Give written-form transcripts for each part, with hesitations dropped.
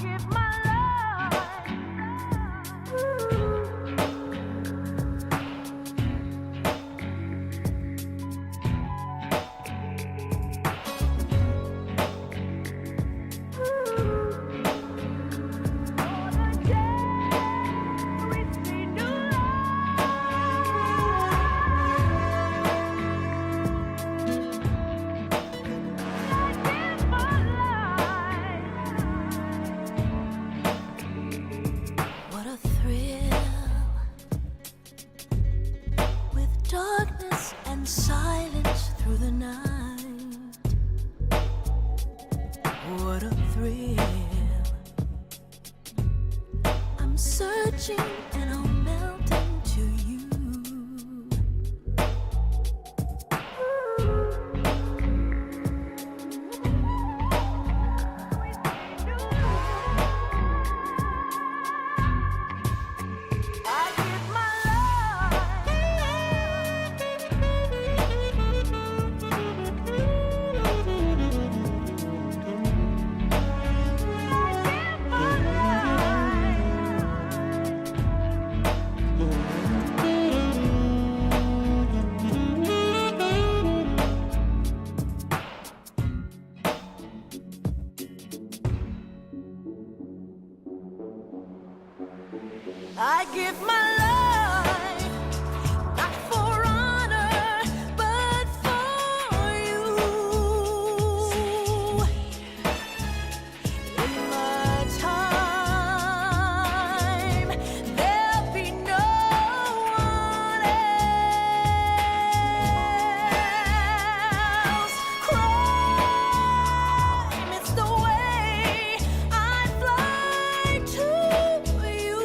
give my life. For the day we see new What a thrill, with darkness and silence through the night. What a thrill, I'm searching and I'm melting to you. I give my I give my life, not for honor, but for you. In my time, there'll be no one else. Crime, it's the way I fly to you.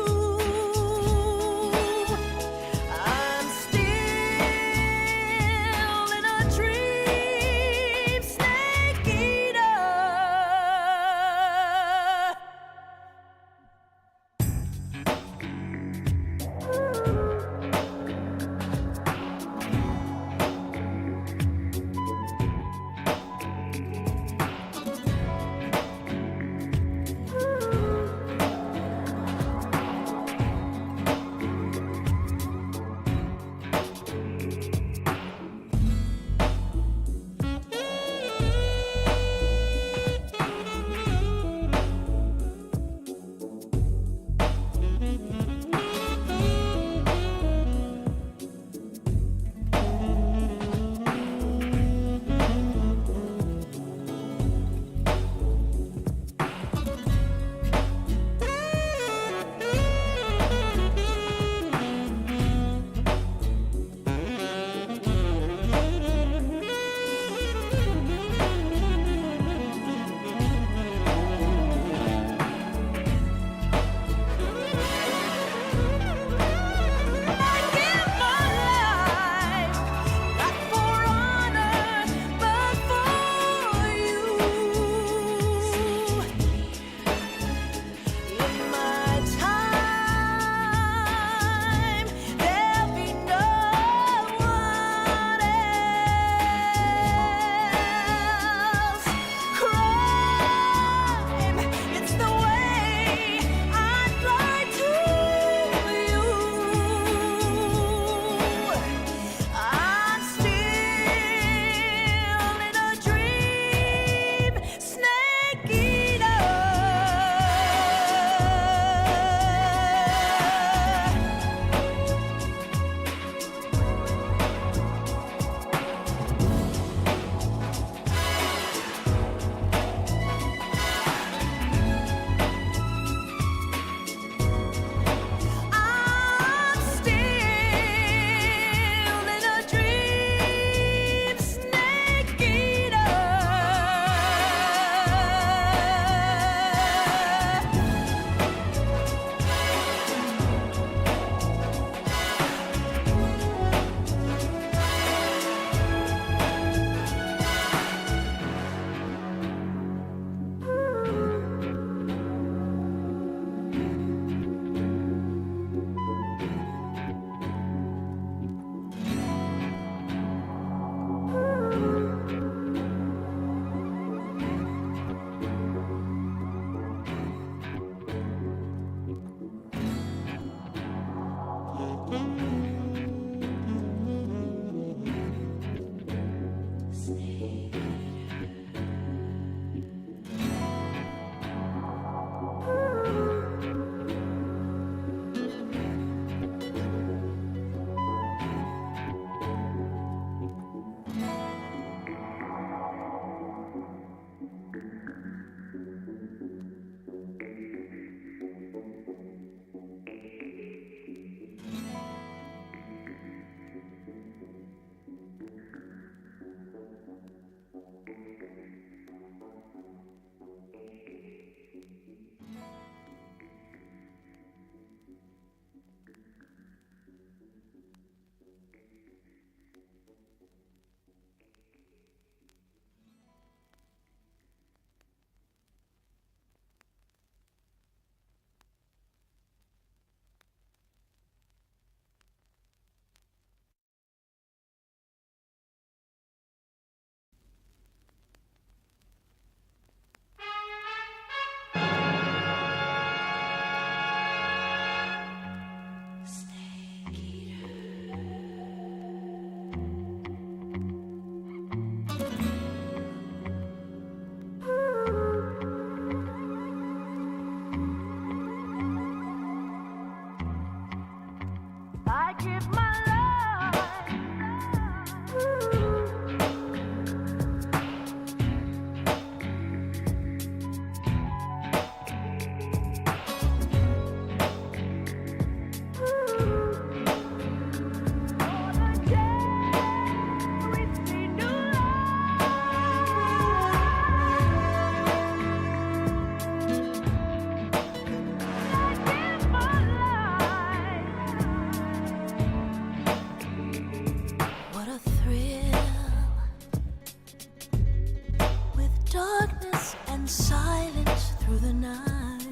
darkness and silence through the night.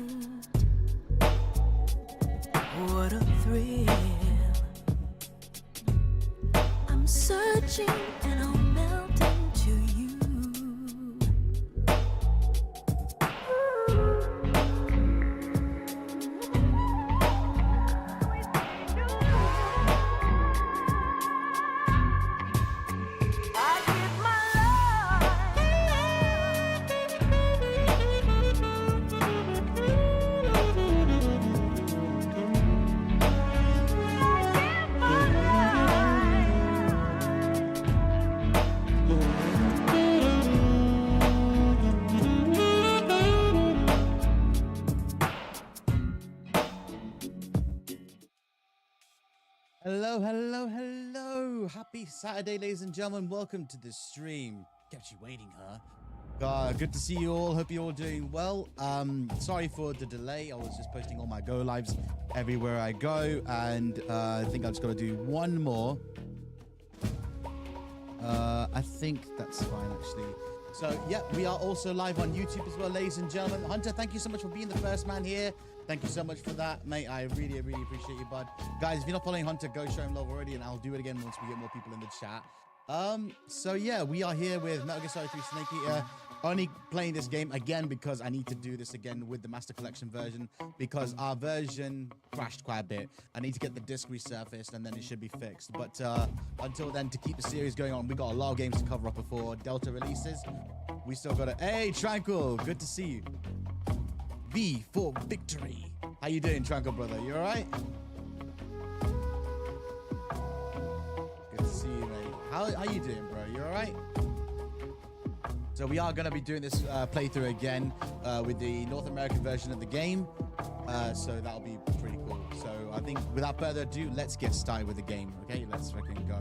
What a thrill. I'm searching and I'll melt into you. I give my Hello, hello, hello. Happy Saturday, ladies and gentlemen. Welcome to the stream. Kept you waiting, huh? Good to see you all. Hope you're all doing well. Sorry for the delay. I was just posting all my go lives everywhere I go, and I think I've just got to do one more. I think that's fine, actually. So, yeah, we are also live on YouTube as well, ladies and gentlemen. Hunter, thank you so much for being the first man here. Thank you so much for that, mate. I really, really appreciate you, bud. Guys, if you're not following Hunter, go show him love already, and I'll do it again once we get more people in the chat. So yeah, we are here with Metal Gear Solid 3 Snake Eater. Only playing this game again because I need to do this again with the Master Collection version because our version crashed quite a bit. I need to get the disc resurfaced and then it should be fixed. But until then, to keep the series going on, we got a lot of games to cover up before Delta releases. We still got to... Hey, Tranquil, good to see you. V for victory. How you doing, Tranquil, brother? You all right? Good to see you, mate. How you doing, bro? You all right? So we are going to be doing this playthrough again with the North American version of the game. So that'll be pretty cool. So I think without further ado, let's get started with the game. Okay, let's freaking go.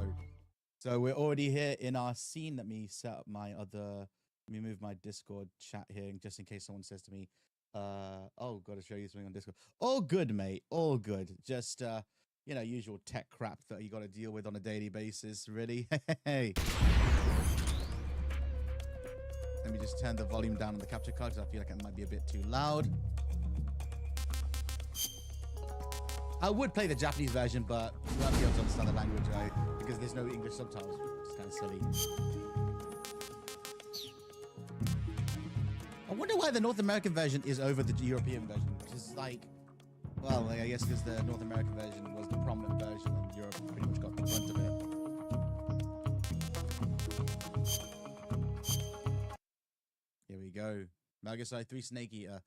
So we're already here in our scene. Let me set up my other... Let me move my Discord chat here just in case someone says to me, oh, got to show you something on Discord. All good, mate. All good. Just, you know, usual tech crap that you got to deal with on a daily basis, really. Hey. Let me just turn the volume down on the capture card because I feel like it might be a bit too loud. I would play the Japanese version, but you won't be able to understand the language because there's no English subtitles. It's kind of silly. I wonder why the North American version is over the European version, which is like, well, I guess because the North American version was the prominent version and Europe pretty much got the brunt of it. Here we go. Metal Gear Solid 3 Snake Eater.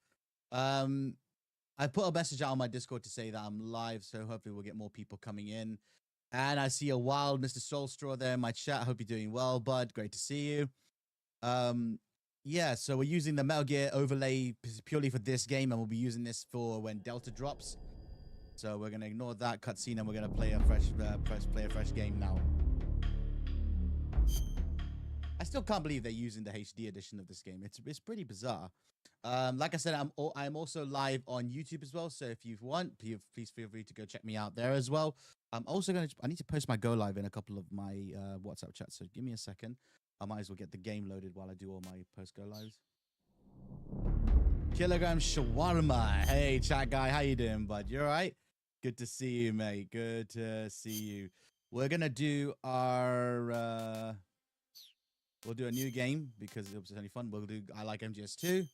I put a message out on my Discord to say that I'm live, so hopefully we'll get more people coming in. And I see a wild Mr. Soulstraw there in my chat. Hope you're doing well, bud. Great to see you. Yeah, so we're using the Metal Gear overlay purely for this game, and we'll be using this for when Delta drops. So we're going to ignore that cutscene, and we're going to play a fresh game now. I still can't believe they're using the HD edition of this game. It's pretty bizarre. Like I said, I'm also live on YouTube as well. So if you want, please feel free to go check me out there as well. I'm also I need to post my go live in a couple of my WhatsApp chats. So give me a second. I might as well get the game loaded while I do all my post go lives. Kilogram Shawarma. Hey, chat guy, how you doing, bud? You all right? Good to see you, mate. Good to see you. We're gonna do our we'll do a new game because it was only fun. We'll do I Like MGS2.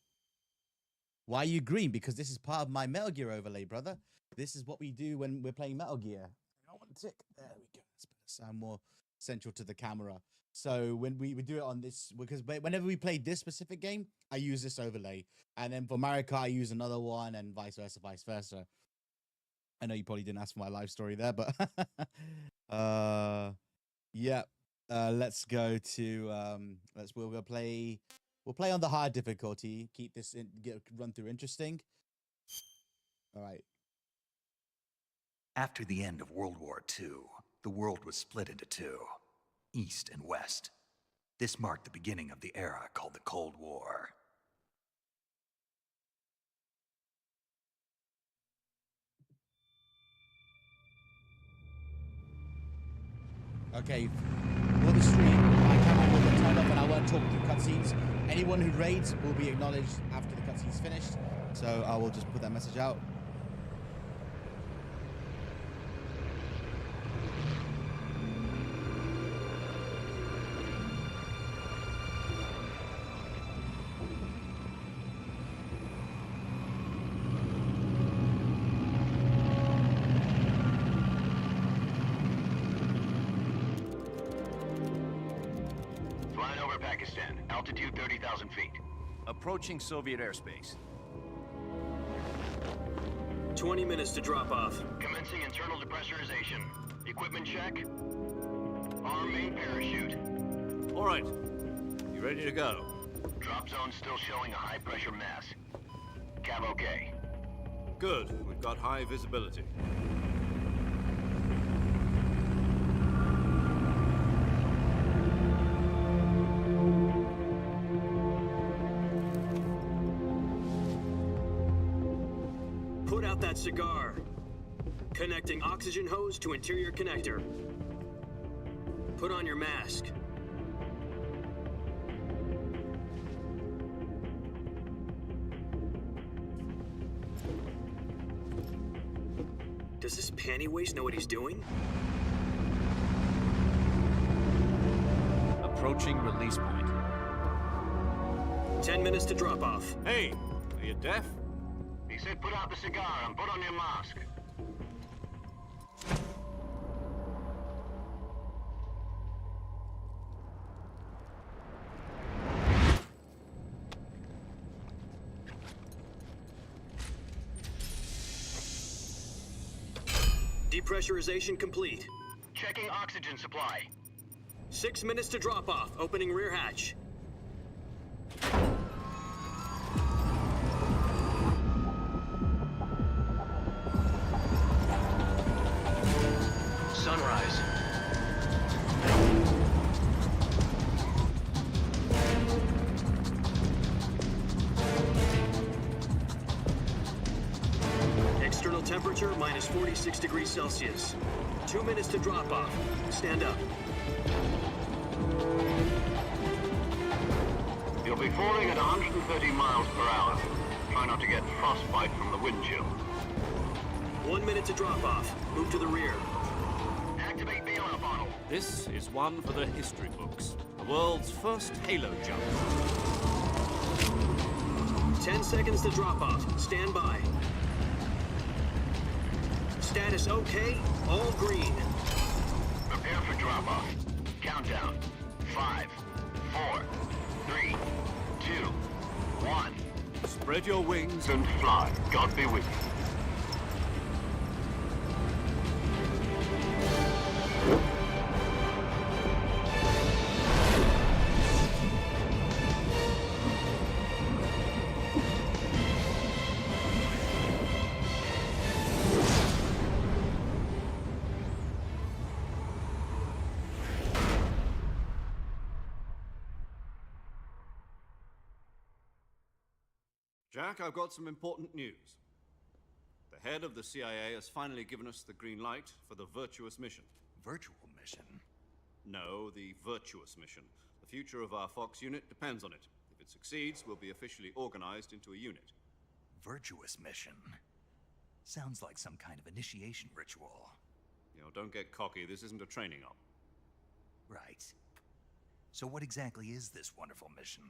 Why are you green? Because this is part of my Metal Gear overlay, brother. This is what we do when we're playing Metal Gear. I want to tick. There we go. Let's sound more central to the camera. So when we do it on this, because whenever we play this specific game, I use this overlay. And then for Mario Kart, I use another one and vice versa, vice versa. I know you probably didn't ask for my life story there, but yeah. Let's go to we'll play on the hard difficulty. Keep this run through interesting. All right. After the end of World War II, the world was split into two, East and West. This marked the beginning of the era called the Cold War. Okay, for the stream, my camera will get turned off and I won't talk through cutscenes. Anyone who raids will be acknowledged after the cutscene's finished. So I will just put that message out. Flying over Pakistan, altitude 30,000 feet. Approaching Soviet airspace. 20 minutes to drop off. Commencing internal depressurization. Equipment check. Arm main parachute. All right. You ready to go? Drop zone still showing a high pressure mass. Cav okay. Good. We've got high visibility. Put out that cigar. Connecting oxygen hose to interior connector. Put on your mask. Does this panty waste know what he's doing? Approaching release point. 10 minutes to drop off. Hey, are you deaf? He said put out the cigar and put on your mask. Depressurization complete. Checking oxygen supply. 6 minutes to drop off. Opening rear hatch. Sunrise. External temperature minus 46 degrees Celsius. 2 minutes to drop off. Stand up. You'll be falling at 130 miles per hour. Try not to get frostbite from the wind chill. 1 minute to drop off. Move to the rear. Activate bailout bottle. This is one for the history books. The world's first halo jump. 10 seconds to drop off. Stand by. Status okay. All green. Prepare for drop-off. Countdown. 5, 4, 3, 2, 1. Spread your wings. And fly. God be with you. Jack, I've got some important news. The head of the CIA has finally given us the green light for the virtuous mission. Virtual mission? No, the virtuous mission. The future of our Fox unit depends on it. If it succeeds, we'll be officially organized into a unit. Virtuous mission? Sounds like some kind of initiation ritual. You know, don't get cocky. This isn't a training op. Right. So what exactly is this wonderful mission?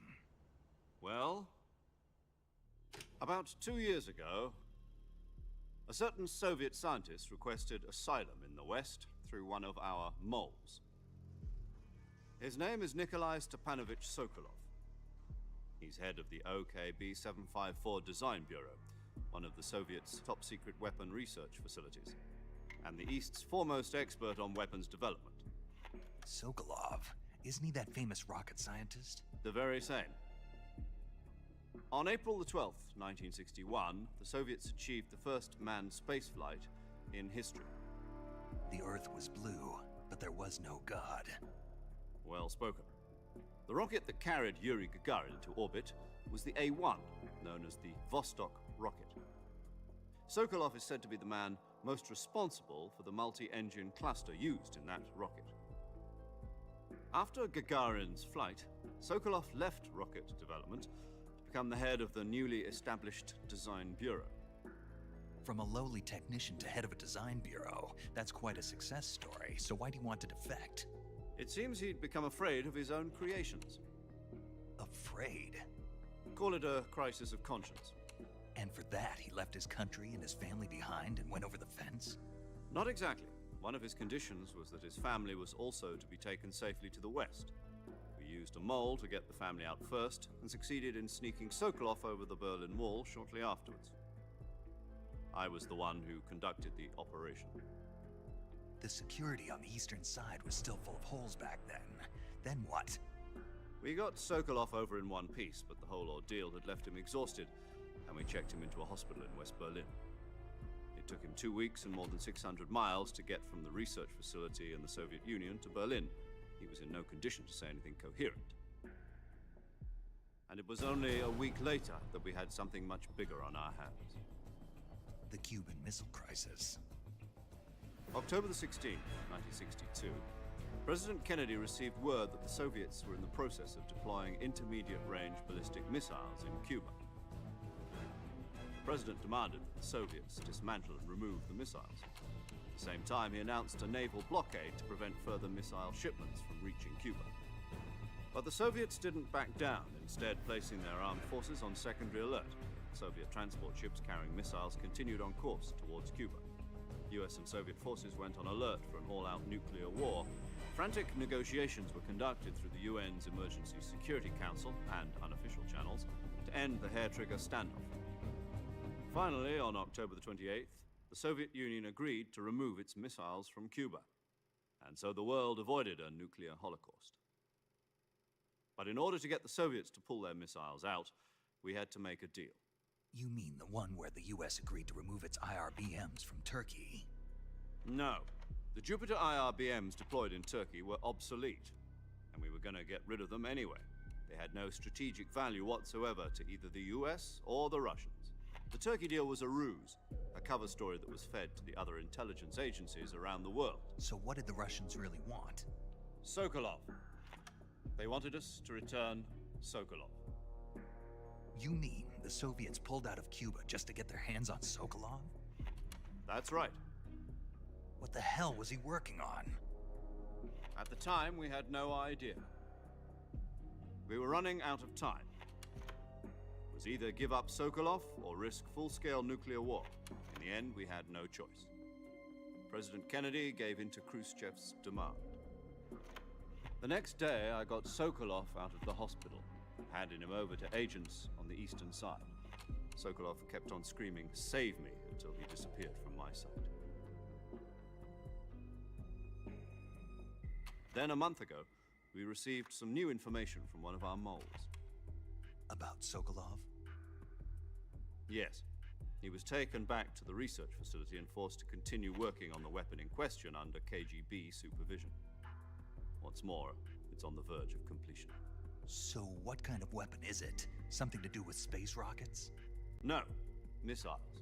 Well, about 2 years ago, a certain Soviet scientist requested asylum in the West through one of our moles. His name is Nikolai Stepanovich Sokolov. He's head of the OKB-754 Design Bureau, one of the Soviets' top-secret weapon research facilities, and the East's foremost expert on weapons development. Sokolov? Isn't he that famous rocket scientist? The very same. On April the 12th, 1961, the Soviets achieved the first manned spaceflight in history. The Earth was blue, but there was no God. Well spoken. The rocket that carried Yuri Gagarin into orbit was the A-1, known as the Vostok rocket. Sokolov is said to be the man most responsible for the multi-engine cluster used in that rocket. After Gagarin's flight, Sokolov left rocket development to become the head of the newly established Design Bureau. From a lowly technician to head of a design bureau, that's quite a success story, so why do you want to defect? It seems he'd become afraid of his own creations. Afraid? Call it a crisis of conscience. And for that, he left his country and his family behind and went over the fence? Not exactly. One of his conditions was that his family was also to be taken safely to the west. We used a mole to get the family out first, and succeeded in sneaking Sokolov over the Berlin Wall shortly afterwards. I was the one who conducted the operation. The security on the eastern side was still full of holes back then. Then what? We got Sokolov over in one piece, but the whole ordeal had left him exhausted, and we checked him into a hospital in West Berlin. It took him 2 weeks and more than 600 miles to get from the research facility in the Soviet Union to Berlin. He was in no condition to say anything coherent. And it was only a week later that we had something much bigger on our hands. The Cuban Missile Crisis. October the 16th, 1962, President Kennedy received word that the Soviets were in the process of deploying intermediate-range ballistic missiles in Cuba. The President demanded that the Soviets dismantle and remove the missiles. At the same time, he announced a naval blockade to prevent further missile shipments from reaching Cuba. But the Soviets didn't back down, instead placing their armed forces on secondary alert. Soviet transport ships carrying missiles continued on course towards Cuba. US and Soviet forces went on alert for an all-out nuclear war. Frantic negotiations were conducted through the UN's Emergency Security Council and unofficial channels to end the hair-trigger standoff. Finally, on October the 28th, the Soviet Union agreed to remove its missiles from Cuba, and so the world avoided a nuclear holocaust. But in order to get the Soviets to pull their missiles out, we had to make a deal. You mean the one where the US agreed to remove its IRBMs from Turkey? No. The Jupiter IRBMs deployed in Turkey were obsolete, and we were going to get rid of them anyway. They had no strategic value whatsoever to either the US or the Russians. The Turkey deal was a ruse, a cover story that was fed to the other intelligence agencies around the world. So what did the Russians really want? Sokolov. They wanted us to return Sokolov. You mean the Soviets pulled out of Cuba just to get their hands on Sokolov? That's right. What the hell was he working on? At the time, we had no idea. We were running out of time. It was either give up Sokolov or risk full-scale nuclear war. In the end, we had no choice. President Kennedy gave in to Khrushchev's demand. The next day, I got Sokolov out of the hospital, handing him over to agents on the eastern side. Sokolov kept on screaming, "Save me," until he disappeared from my sight. Then a month ago, we received some new information from one of our moles. About Sokolov? Yes. He was taken back to the research facility and forced to continue working on the weapon in question under KGB supervision. What's more, it's on the verge of completion. So what kind of weapon is it? Something to do with space rockets? No, missiles.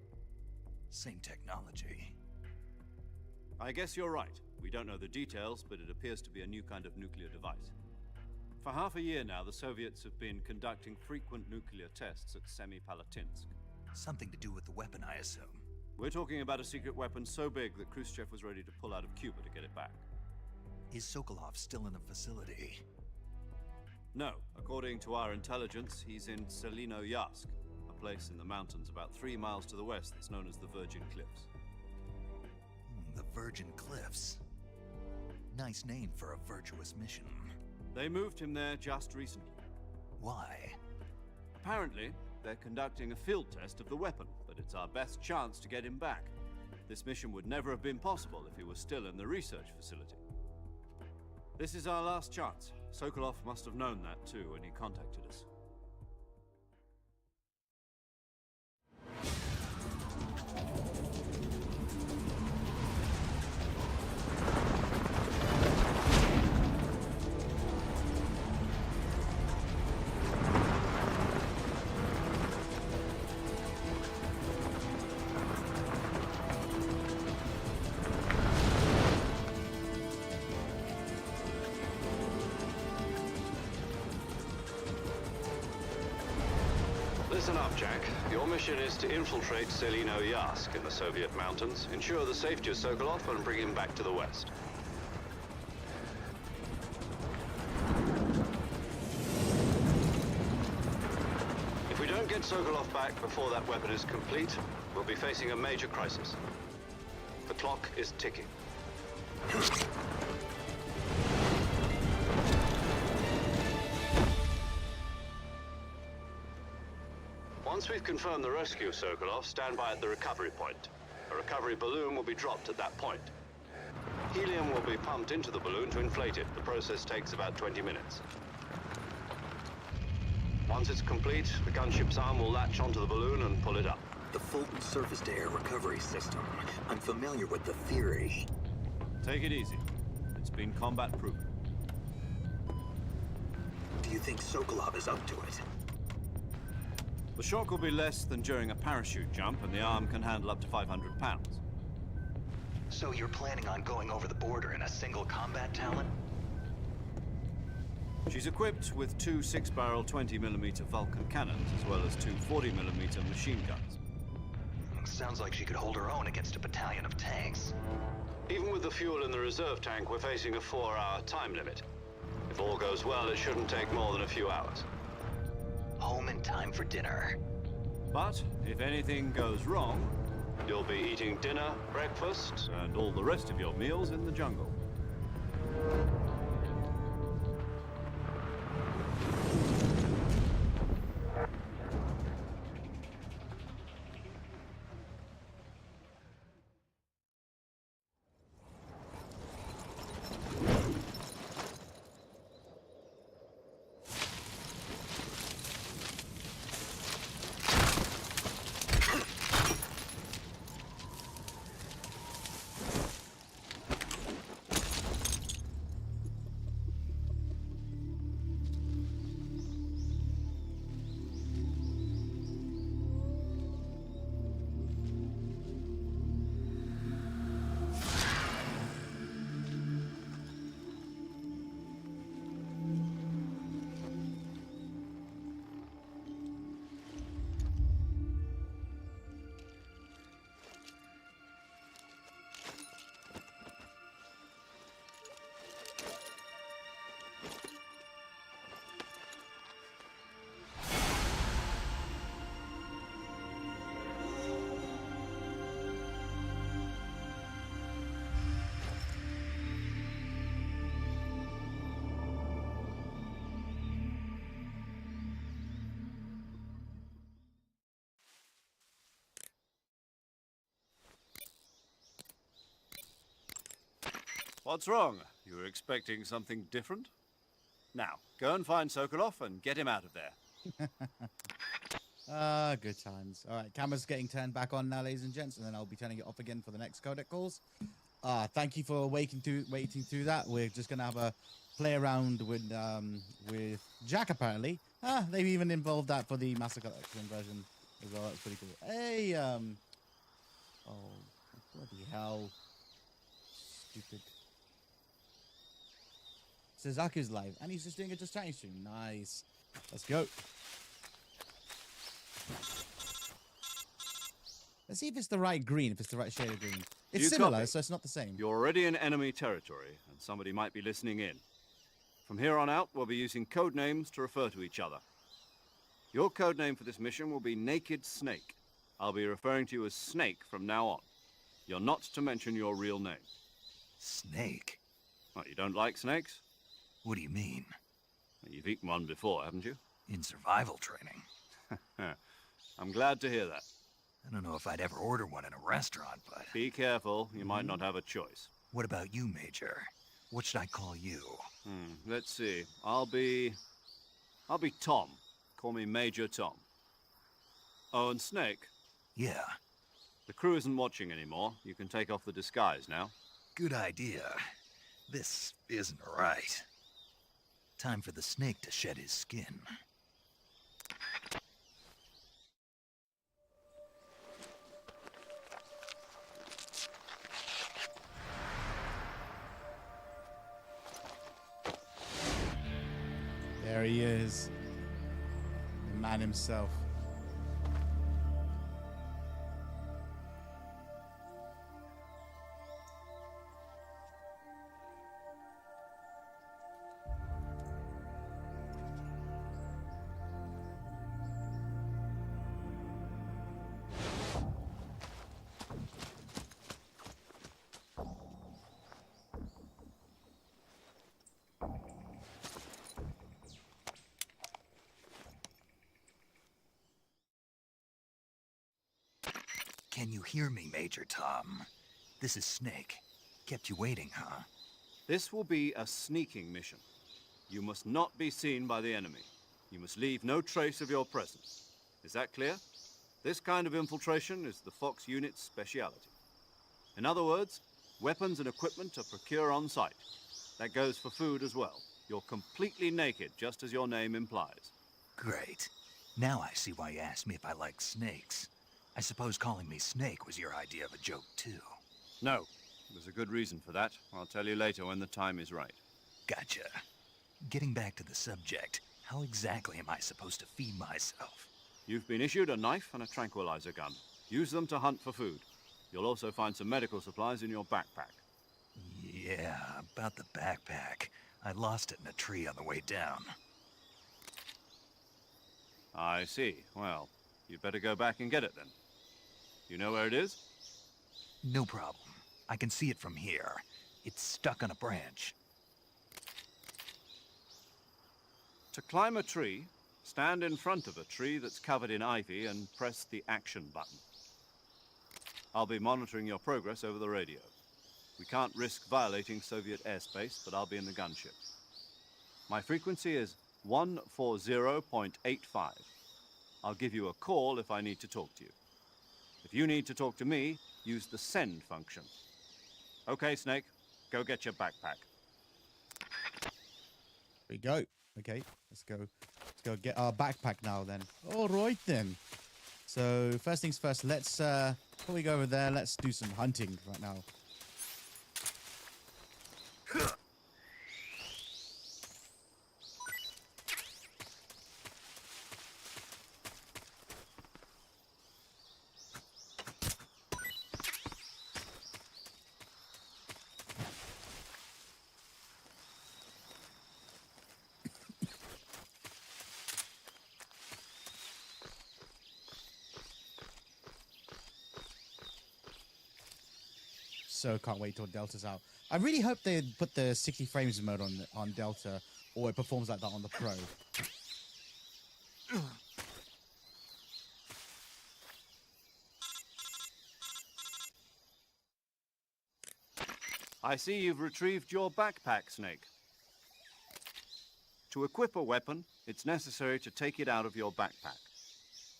Same technology. I guess you're right. We don't know the details, but it appears to be a new kind of nuclear device. For half a year now, the Soviets have been conducting frequent nuclear tests at Semipalatinsk. Something to do with the weapon, I assume. We're talking about a secret weapon so big that Khrushchev was ready to pull out of Cuba to get it back. Is Sokolov still in the facility? No. According to our intelligence, he's in Selinoyarsk, a place in the mountains about 3 miles to the west that's known as the Virgin Cliffs. The Virgin Cliffs. Nice name for a virtuous mission. They moved him there just recently. Why? Apparently, they're conducting a field test of the weapon, but it's our best chance to get him back. This mission would never have been possible if he was still in the research facility. This is our last chance. Sokolov must have known that too when he contacted us. Listen up, Jack. Your mission is to infiltrate Selino Yask in the Soviet mountains, ensure the safety of Sokolov, and bring him back to the West. If we don't get Sokolov back before that weapon is complete, we'll be facing a major crisis. The clock is ticking. Once we've confirmed the rescue of Sokolov, stand by at the recovery point. A recovery balloon will be dropped at that point. Helium will be pumped into the balloon to inflate it. The process takes about 20 minutes. Once it's complete, the gunship's arm will latch onto the balloon and pull it up. The Fulton surface-to-air recovery system. I'm familiar with the theory. Take it easy. It's been combat-proven. Do you think Sokolov is up to it? The shock will be less than during a parachute jump, and the arm can handle up to 500 pounds. So you're planning on going over the border in a single combat Talon? She's equipped with two 6-barrel 20mm Vulcan cannons, as well as two 40mm machine guns. Sounds like she could hold her own against a battalion of tanks. Even with the fuel in the reserve tank, we're facing a 4-hour time limit. If all goes well, it shouldn't take more than a few hours. Home in time for dinner. But if anything goes wrong, you'll be eating dinner, breakfast, and all the rest of your meals in the jungle. What's wrong? You were expecting something different? Now, go and find Sokolov and get him out of there. Good times. All right, camera's getting turned back on now, ladies and gents, and then I'll be turning it off again for the next codec calls. Thank you for waiting through that. We're just gonna have a play around with Jack apparently. They've even involved that for the Master Collection version as well. That's pretty cool. Hey, oh bloody hell, stupid. Suzaku's live, and he's just doing a Just Chatting stream. Nice. Let's go. Let's see if it's the right green, if it's the right shade of green. It's You similar, copy. so it's not the same. You're already in enemy territory, and somebody might be listening in. From here on out, we'll be using code names to refer to each other. Your code name for this mission will be Naked Snake. I'll be referring to you as Snake from now on. You're not to mention your real name. Snake? What, you don't like snakes? What do you mean? Well, you've eaten one before, haven't you? In survival training. I'm glad to hear that. I don't know if I'd ever order one in a restaurant, but... Be careful, you might not have a choice. What about you, Major? What should I call you? Let's see. I'll be Tom. Call me Major Tom. Oh, and Snake, Yeah, the crew isn't watching anymore. You can take off the disguise now. good idea. This isn't right. Time for the snake to shed his skin. There he is. The man himself. Can you hear me, Major Tom? This is Snake. Kept you waiting, huh? This will be a sneaking mission. You must not be seen by the enemy. You must leave no trace of your presence. Is that clear? This kind of infiltration is the Fox unit's speciality. In other words, weapons and equipment are procured on site. That goes for food as well. You're completely naked, just as your name implies. Great. Now I see why you asked me if I like snakes. I suppose calling me Snake was your idea of a joke, too. No, there's a good reason for that. I'll tell you later when the time is right. Gotcha. Getting back to the subject, how exactly am I supposed to feed myself? You've been issued a knife and a tranquilizer gun. Use them to hunt for food. You'll also find some medical supplies in your backpack. Yeah, about the backpack. I lost it in a tree on the way down. I see. Well, you'd better go back and get it then. You know where it is? No problem. I can see it from here. It's stuck on a branch. To climb a tree, stand in front of a tree that's covered in ivy and press the action button. I'll be monitoring your progress over the radio. We can't risk violating Soviet airspace, but I'll be in the gunship. My frequency is 140.85. I'll give you a call if I need to talk to you. If you need to talk to me, use the send function. Okay, Snake, go get your backpack. Here we go. Okay, let's go get our backpack now then. All right then. So first things first, let's before we go over there, let's do some hunting right now. So can't wait till Delta's out. I really hope they put the 60 frames mode on Delta, or it performs like that on the Pro. I see you've retrieved your backpack, Snake. To equip a weapon, it's necessary to take it out of your backpack.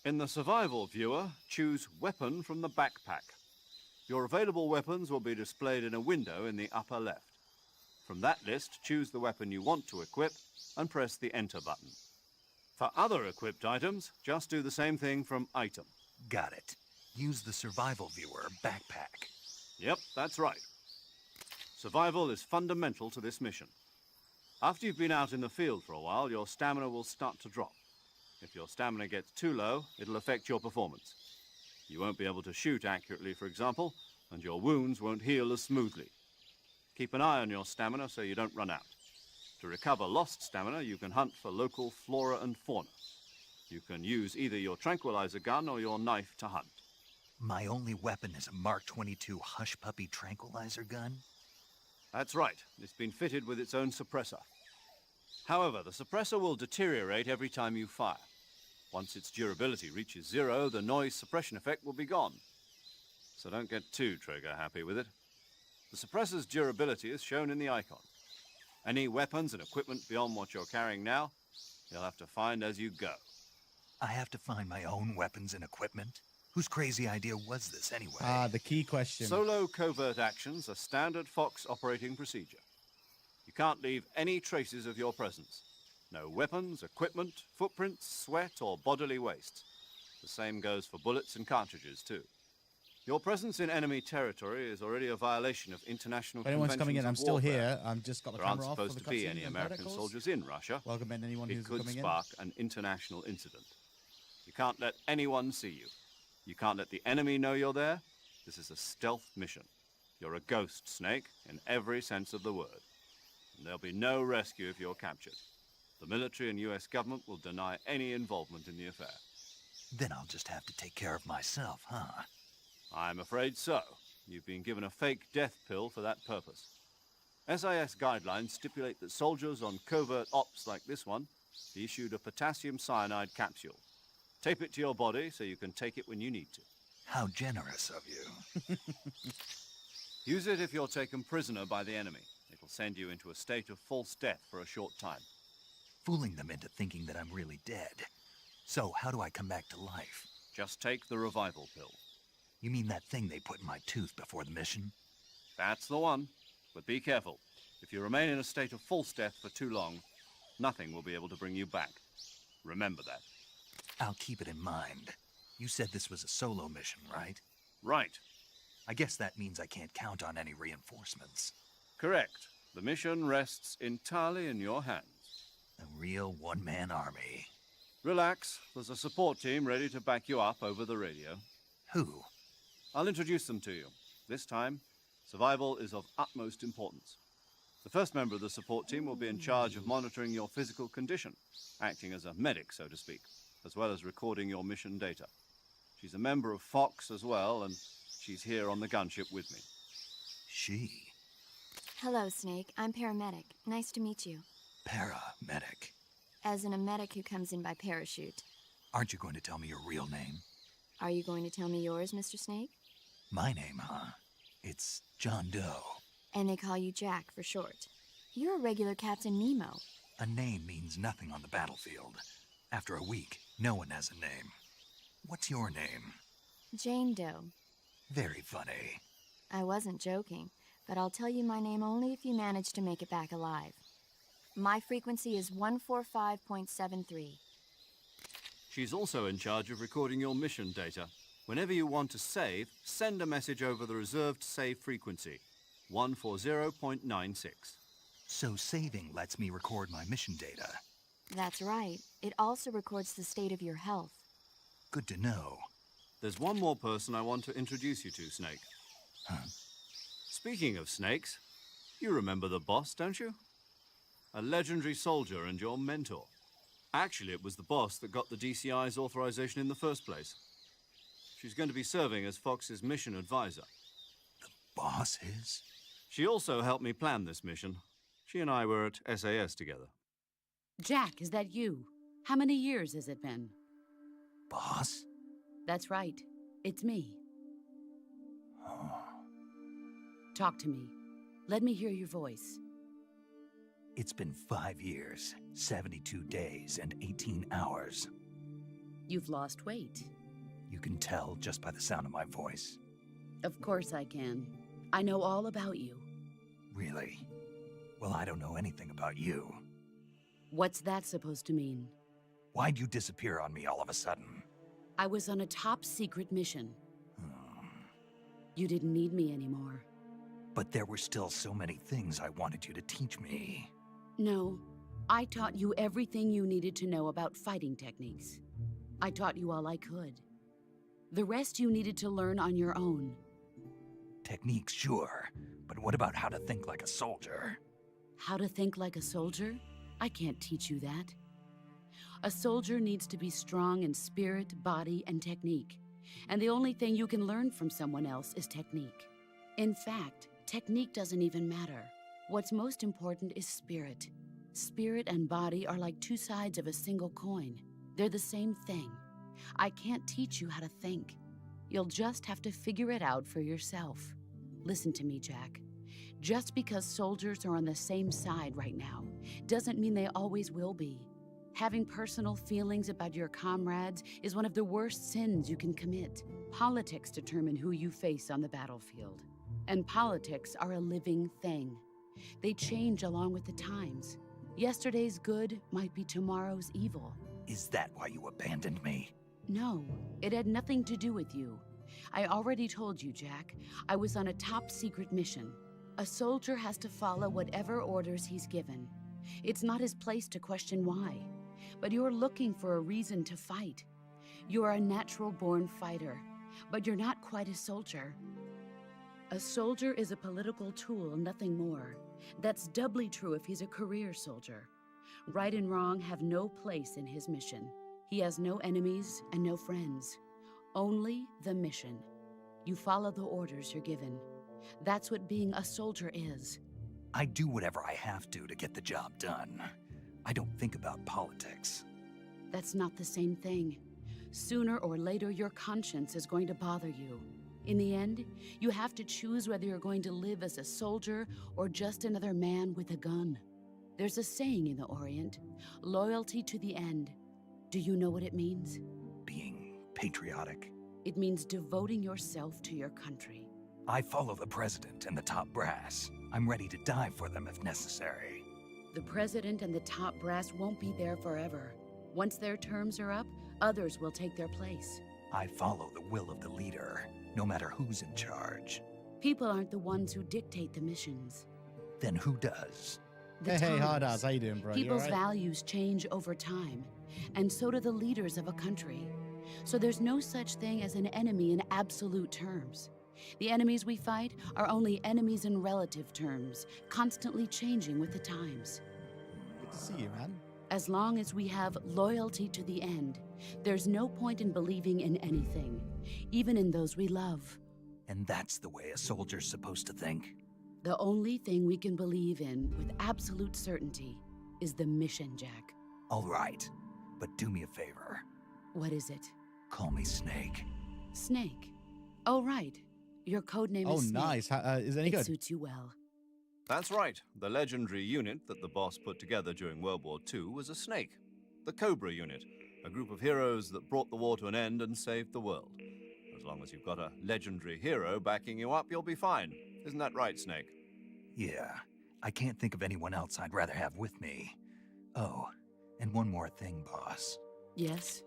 In the survival viewer, choose Weapon from the backpack. Your available weapons will be displayed in a window in the upper left. From that list, choose the weapon you want to equip and press the Enter button. For other equipped items, just do the same thing from Item. Got it. Use the survival viewer backpack. Yep, that's right. Survival is fundamental to this mission. After you've been out in the field for a while, your stamina will start to drop. If your stamina gets too low, it'll affect your performance. You won't be able to shoot accurately, for example, and your wounds won't heal as smoothly. Keep an eye on your stamina so you don't run out. To recover lost stamina, you can hunt for local flora and fauna. You can use either your tranquilizer gun or your knife to hunt. My only weapon is a Mark 22 Hush Puppy tranquilizer gun? That's right. It's been fitted with its own suppressor. However, the suppressor will deteriorate every time you fire. Once its durability reaches 0, the noise suppression effect will be gone. So don't get too trigger-happy with it. The suppressor's durability is shown in the icon. Any weapons and equipment beyond what you're carrying now, you'll have to find as you go. I have to find my own weapons and equipment? Whose crazy idea was this anyway? Ah, the key question. Solo covert actions are standard Fox operating procedure. You can't leave any traces of your presence. No weapons, equipment, footprints, sweat, or bodily waste. The same goes for bullets and cartridges, too. Your presence in enemy territory is already a violation of international If anyone's coming in, conventions I'm of still warfare. here. I'm just got the There aren't camera off for supposed the to be cutscenes any and American verticals. soldiers in Russia. Welcome in anyone It who's could coming spark an international incident. You can't let anyone see you. You can't let the enemy know you're there. This is a stealth mission. You're a ghost, Snake, in every sense of the word. And there'll be no rescue if you're captured. The military and US government will deny any involvement in the affair. Then I'll just have to take care of myself, huh? I'm afraid so. You've been given a fake death pill for that purpose. SIS guidelines stipulate that soldiers on covert ops like this one be issued a potassium cyanide capsule. Tape it to your body so you can take it when you need to. How generous of you. Use it if you're taken prisoner by the enemy. It'll send you into a state of false death for a short time. Fooling them into thinking that I'm really dead. So, how do I come back to life? Just take the revival pill. You mean that thing they put in my tooth before the mission? That's the one. But be careful. If you remain in a state of false death for too long, nothing will be able to bring you back. Remember that. I'll keep it in mind. You said this was a solo mission, right? Right. I guess that means I can't count on any reinforcements. Correct. The mission rests entirely in your hands. A real one-man army. Relax. There's a support team ready to back you up over the radio. Who? I'll introduce them to you. This time, survival is of utmost importance. The first member of the support team will be in charge of monitoring your physical condition, acting as a medic, so to speak, as well as recording your mission data. She's a member of Fox as well, and she's here on the gunship with me. She. Hello, Snake. I'm paramedic. Nice to meet you. Paramedic. As in a medic who comes in by parachute. Aren't you going to tell me your real name? Are you going to tell me yours, Mr. Snake? My name, huh? It's John Doe. And they call you Jack for short. You're a regular Captain Nemo. A name means nothing on the battlefield. After a week, no one has a name. What's your name? Jane Doe. Very funny. I wasn't joking, but I'll tell you my name only if you manage to make it back alive. My frequency is 145.73. She's also in charge of recording your mission data. Whenever you want to save, send a message over the reserved save frequency, 140.96. So saving lets me record my mission data. That's right. It also records the state of your health. Good to know. There's one more person I want to introduce you to, Snake. Huh? Speaking of snakes, you remember the boss, don't you? A legendary soldier and your mentor. Actually, it was the boss that got the DCI's authorization in the first place. She's going to be serving as Fox's mission advisor. The boss is? She also helped me plan this mission. She and I were at SAS together. Jack, is that you? How many years has it been? Boss? That's right. It's me. Oh. Talk to me. Let me hear your voice. It's been 5 years, 72 days, and 18 hours. You've lost weight. You can tell just by the sound of my voice. Of course I can. I know all about you. Really? Well, I don't know anything about you. What's that supposed to mean? Why'd you disappear on me all of a sudden? I was on a top-secret mission. You didn't need me anymore. But there were still so many things I wanted you to teach me. No, I taught you everything you needed to know about fighting techniques. I taught you all I could. The rest you needed to learn on your own. Techniques, sure. But what about how to think like a soldier? How to think like a soldier? I can't teach you that. A soldier needs to be strong in spirit, body, and technique. And the only thing you can learn from someone else is technique. In fact, technique doesn't even matter. What's most important is spirit. Spirit and body are like two sides of a single coin. They're the same thing. I can't teach you how to think. You'll just have to figure it out for yourself. Listen to me, Jack. Just because soldiers are on the same side right now doesn't mean they always will be. Having personal feelings about your comrades is one of the worst sins you can commit. Politics determine who you face on the battlefield. And politics are a living thing. They change along with the times. Yesterday's good might be tomorrow's evil. Is that why you abandoned me? No, it had nothing to do with you. I already told you, Jack. I was on a top-secret mission. A soldier has to follow whatever orders he's given. It's not his place to question why. But you're looking for a reason to fight. You are a natural-born fighter, but you're not quite a soldier. A soldier is a political tool, nothing more. That's doubly true if he's a career soldier. Right and wrong have no place in his mission. He has no enemies and no friends. Only the mission. You follow the orders you're given. That's what being a soldier is. I do whatever I have to get the job done. I don't think about politics. That's not the same thing. Sooner or later, your conscience is going to bother you. In the end, you have to choose whether you're going to live as a soldier or just another man with a gun. There's a saying in the Orient, loyalty to the end. Do you know what it means? Being patriotic. It means devoting yourself to your country. I follow the president and the top brass. I'm ready to die for them if necessary. The president and the top brass won't be there forever. Once their terms are up, others will take their place. I follow the will of the leader, no matter who's in charge. People aren't the ones who dictate the missions. Then who does? The Hey, times. hard ass, how you doing, bro? You People's alright? values change over time, and so do the leaders of a country. So there's no such thing as an enemy in absolute terms. The enemies we fight are only enemies in relative terms, constantly changing with the times. Good to see you, man. As long as we have loyalty to the end, there's no point in believing in anything, even in those we love. And that's the way a soldier's supposed to think? The only thing we can believe in with absolute certainty is the mission, Jack. All right, but do me a favor. What is it? Call me Snake. Snake. Oh, right. Your code name Oh, is Snake. nice. Is it any It good? suits you well. That's right. The legendary unit that the boss put together during World War II was a snake. The Cobra unit, a group of heroes that brought the war to an end and saved the world. As long as you've got a legendary hero backing you up, you'll be fine. Isn't that right, Snake? Yeah, I can't think of anyone else I'd rather have with me. Oh, and one more thing, boss. Yes,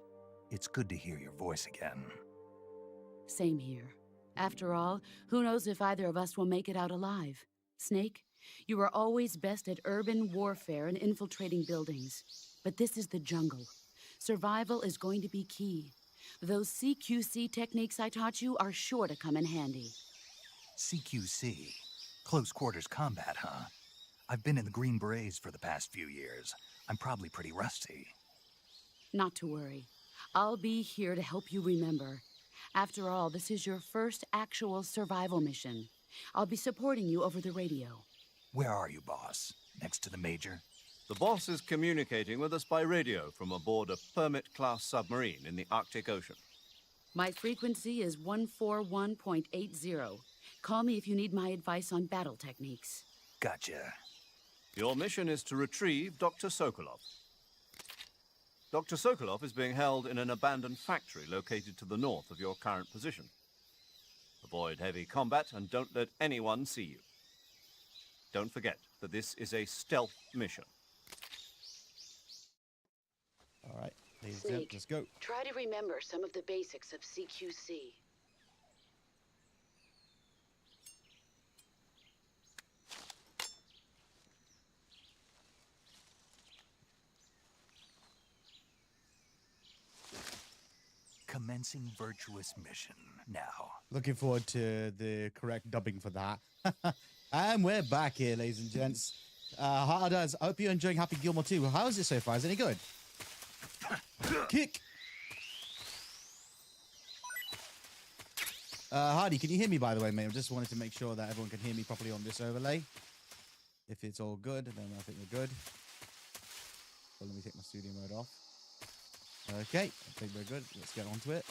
It's good to hear your voice again. same here. After all, who knows if either of us will make it out alive? Snake, you were always best at urban warfare and infiltrating buildings. But this is the jungle. Survival is going to be key. Those CQC techniques I taught you are sure to come in handy. CQC. Close quarters combat, huh? I've been in the Green Berets for the past few years. I'm probably pretty rusty. Not to worry. I'll be here to help you remember. After all, this is your first actual survival mission. I'll be supporting you over the radio. Where are you, boss? Next to the Major? The boss is communicating with us by radio from aboard a Permit-class submarine in the Arctic Ocean. My frequency is 141.80. Call me if you need my advice on battle techniques. Gotcha. Your mission is to retrieve Dr. Sokolov. Dr. Sokolov is being held in an abandoned factory located to the north of your current position. Avoid heavy combat and don't let anyone see you. Don't forget that this is a stealth mission. All right, ladies and Snake, gents, let's go. try to remember some of the basics of CQC. Commencing virtuous mission now. Looking forward to the correct dubbing for that. And we're back here, ladies and gents. Hardaz, I hope you're enjoying Happy Gilmore 2. How is it so far? Is it any good? Kick! Hardy, can you hear me, by the way, mate? I just wanted to make sure that everyone can hear me properly on this overlay. If it's all good, then I think we're good. So let me take my studio mode off. Okay, I think we're good. Let's get on to it.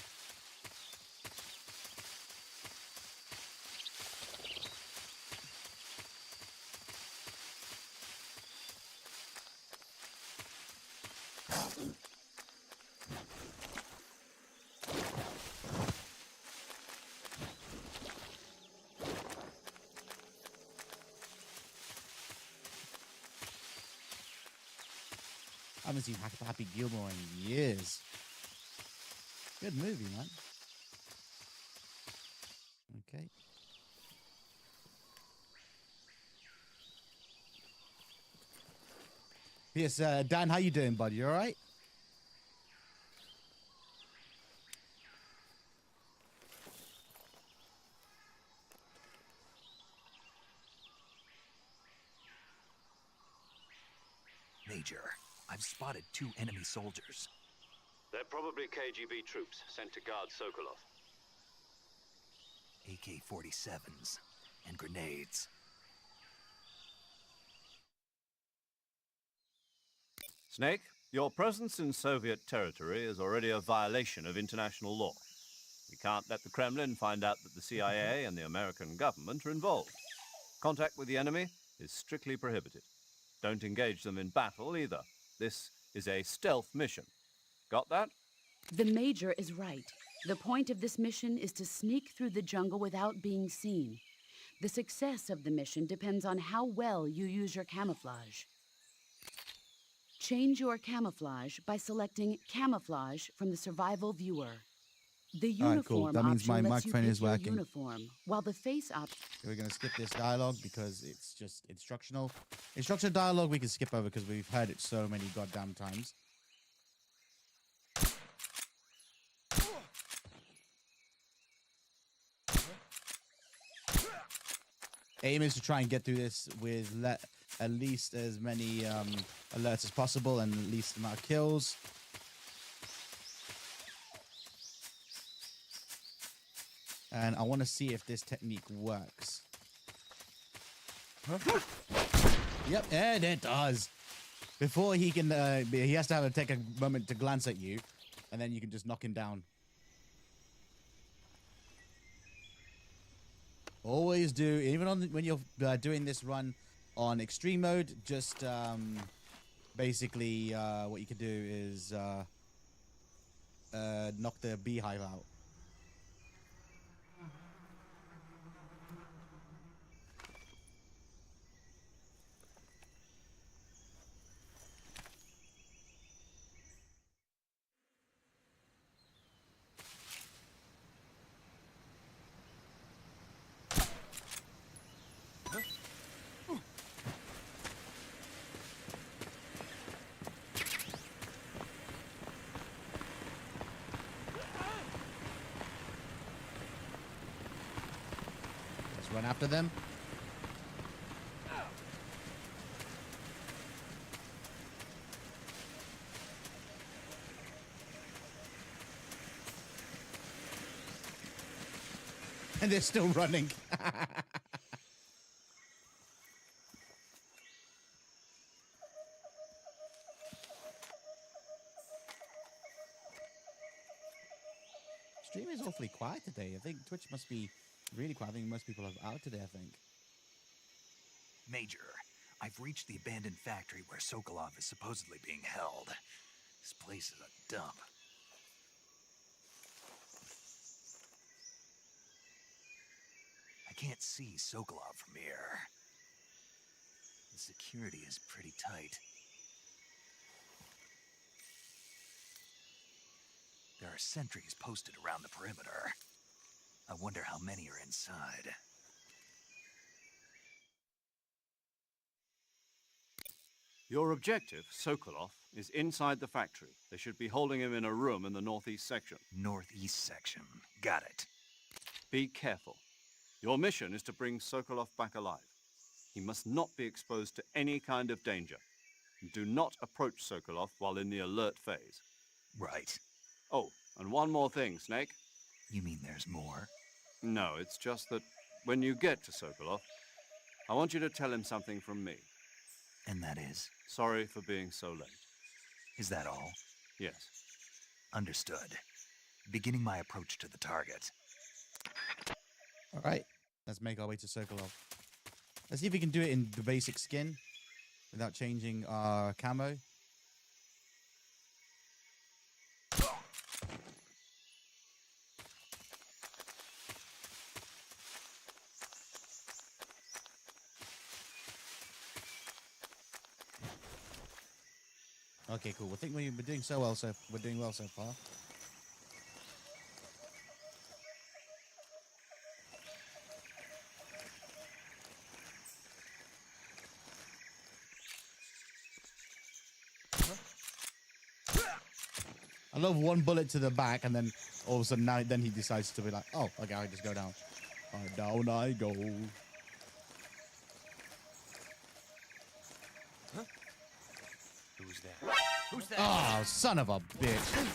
I haven't seen Happy Gilmore in years. Good movie, man. Okay. Yes, Dan, how you doing, buddy? You all right? Major, I've spotted 2 enemy soldiers. They're probably KGB troops sent to guard Sokolov. AK-47s and grenades. Snake, Your presence in Soviet territory is already a violation of international law. We can't let the Kremlin find out that the CIA and the American government are involved. Contact with the enemy is strictly prohibited. Don't engage them in battle either. This is a stealth mission. Got that? The Major is right. The point of this mission is to sneak through the jungle without being seen. The success of the mission depends on how well you use your camouflage. Change your camouflage by selecting Camouflage from the Survival Viewer. The All right, cool. uniform That means option my lets you microphone pick is your working. uniform, while the face option... We're going to skip this dialogue because it's just instructional. Instructional dialogue we can skip over because we've heard it so many goddamn times. Aim is to try and get through this with at least as many alerts as possible and at least amount of kills. And I want to see if this technique works. Yep, and it does. Before he can, he has to take a moment to glance at you, and then you can just knock him down. Always do, even on when you're doing this run on extreme mode. Just basically, what you could do is knock the beehive out. Run after them. And they're still running. Stream is awfully quiet today. I think Twitch must be really quiet. I think most people are out today, I think. Major, I've reached the abandoned factory where Sokolov is supposedly being held. This place is a dump. I can't see Sokolov from here. The security is pretty tight. There are sentries posted around the perimeter. I wonder how many are inside. Your objective, Sokolov, is inside the factory. They should be holding him in a room in the northeast section. Northeast section. Got it. Be careful. Your mission is to bring Sokolov back alive. He must not be exposed to any kind of danger. Do not approach Sokolov while in the alert phase. Right. Oh, and one more thing, Snake. You mean there's more? No, it's just that when you get to Sokolov, I want you to tell him something from me. And that is? Sorry for being so late. Is that all? Yes. Understood. Beginning my approach to the target. All right, let's make our way to Sokolov. Let's see if we can do it in the basic skin without changing our camo. Okay, cool. I think we're doing so well. We're doing well so far. I love one bullet to the back, and then all of a sudden then he decides to be like, oh, okay, I just go down. Down I go. Who's that? Who's that? Oh, son of a bitch.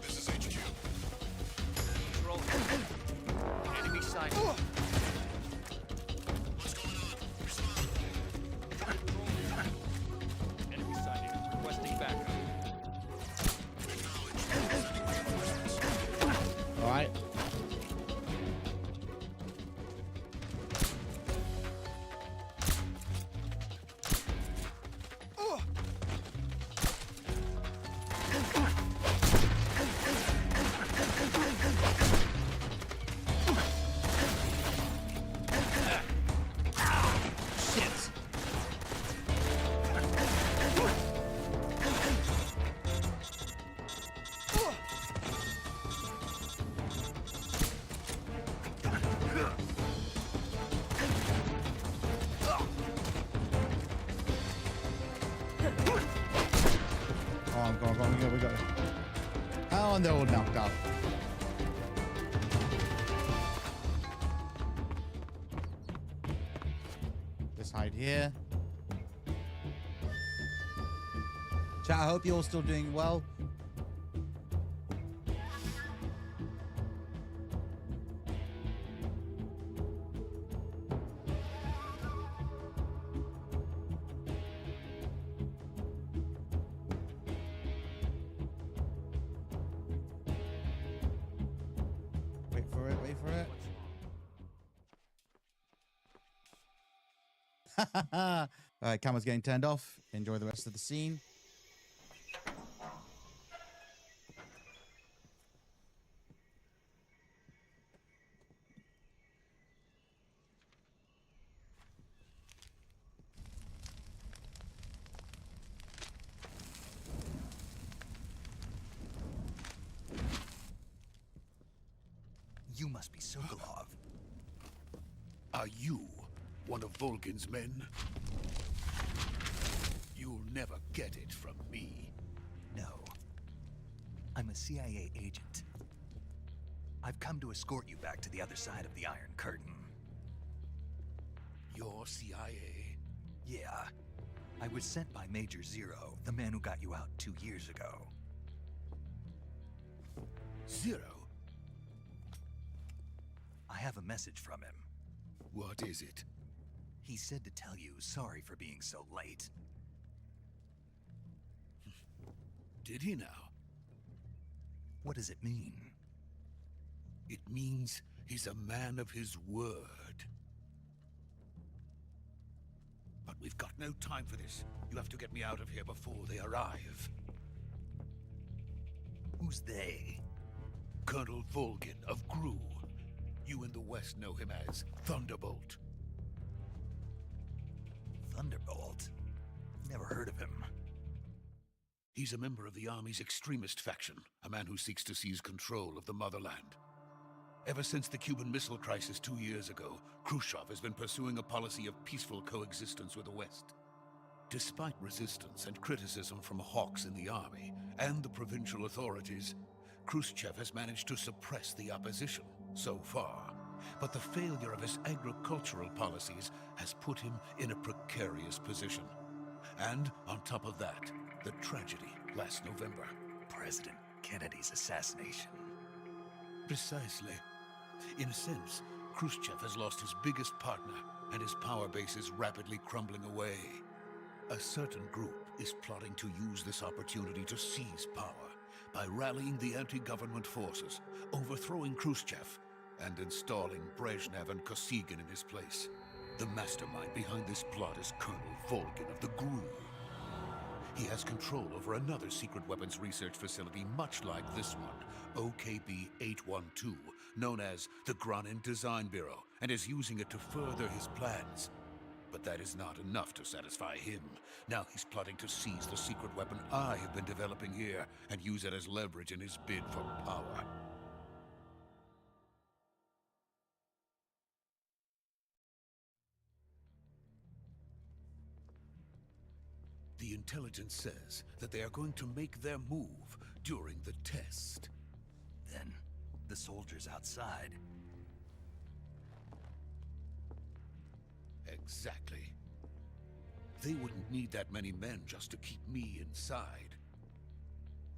This is HQ. Control. Oh, and they're all knocked out. Let's hide here. Chat, I hope you're all still doing well. Wait for it, wait for it. All right, camera's getting turned off. Enjoy the rest of the scene. You must be Sokolov. Are you one of Volgin's men? You'll never get it from me. No. I'm a CIA agent. I've come to escort you back to the other side of the Iron Curtain. You're CIA? Yeah. I was sent by Major Zero, the man who got you out 2 years ago. Zero? I have a message from him. What is it? He said to tell you sorry for being so late. Did he now? What does it mean? It means he's a man of his word. But we've got no time for this. You have to get me out of here before they arrive. Who's they? Colonel Volgin of Gru. You in the West know him as Thunderbolt. Thunderbolt? Never heard of him. He's a member of the Army's extremist faction, a man who seeks to seize control of the motherland. Ever since the Cuban Missile Crisis 2 years ago, Khrushchev has been pursuing a policy of peaceful coexistence with the West. Despite resistance and criticism from hawks in the army and the provincial authorities, Khrushchev has managed to suppress the opposition so far. But the failure of his agricultural policies has put him in a precarious position. And on top of that, the tragedy last November. President Kennedy's assassination. Precisely. In a sense, Khrushchev has lost his biggest partner, and his power base is rapidly crumbling away. A certain group is plotting to use this opportunity to seize power by rallying the anti-government forces, overthrowing Khrushchev, and installing Brezhnev and Kosygin in his place. The mastermind behind this plot is Colonel Volgin of the GRU. He has control over another secret weapons research facility much like this one, OKB-812, known as the Granin Design Bureau, and is using it to further his plans. But that is not enough to satisfy him. Now he's plotting to seize the secret weapon I have been developing here and use it as leverage in his bid for power. The intelligence says that they are going to make their move during the test. Then, the soldiers outside. Exactly. They wouldn't need that many men just to keep me inside.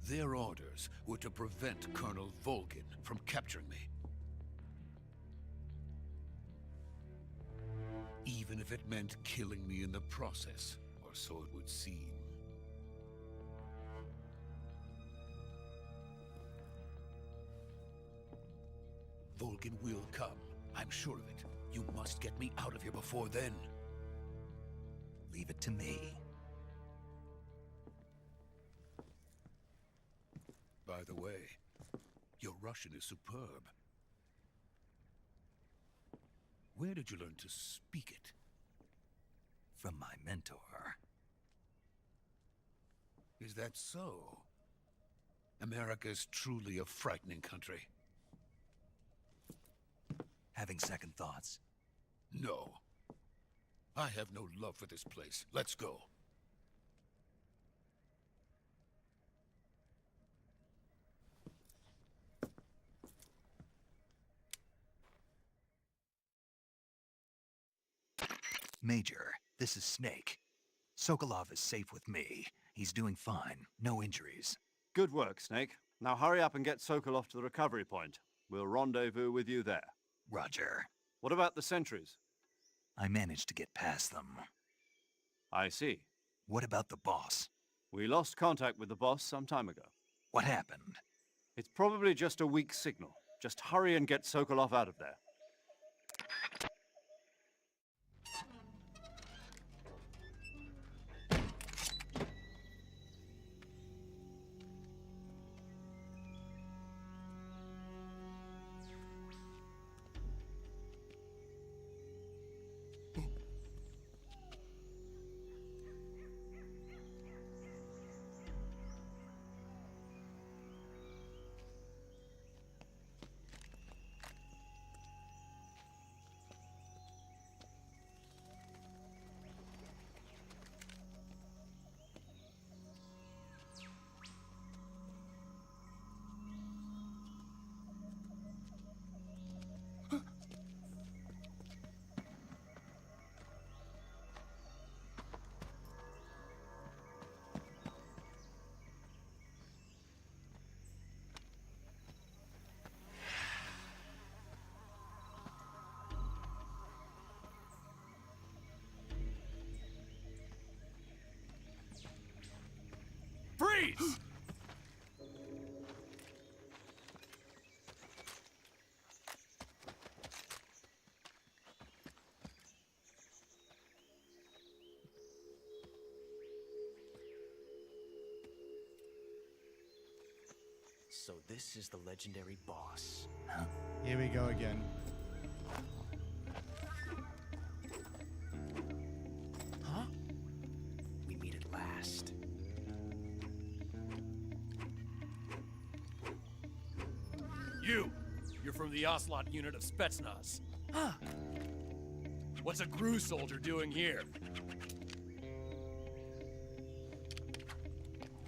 Their orders were to prevent Colonel Volgin from capturing me. Even if it meant killing me in the process, or so it would seem. Volgin will come. I'm sure of it. You must get me out of here before then. Leave it to me. By the way, your Russian is superb. Where did you learn to speak it? From my mentor. Is that so? America is truly a frightening country. Having second thoughts? No. I have no love for this place. Let's go. Major, this is Snake. Sokolov is safe with me. He's doing fine. No injuries. Good work, Snake. Now hurry up and get Sokolov to the recovery point. We'll rendezvous with you there. Roger. What about the sentries? I managed to get past them. I see. What about the boss? We lost contact with the boss some time ago. What happened? It's probably just a weak signal. Just hurry and get Sokolov out of there. Freeze! So this is the legendary boss. Here we go again. Huh? We meet at last. You're from the Ocelot unit of Spetsnaz. Huh. What's a GRU soldier doing here?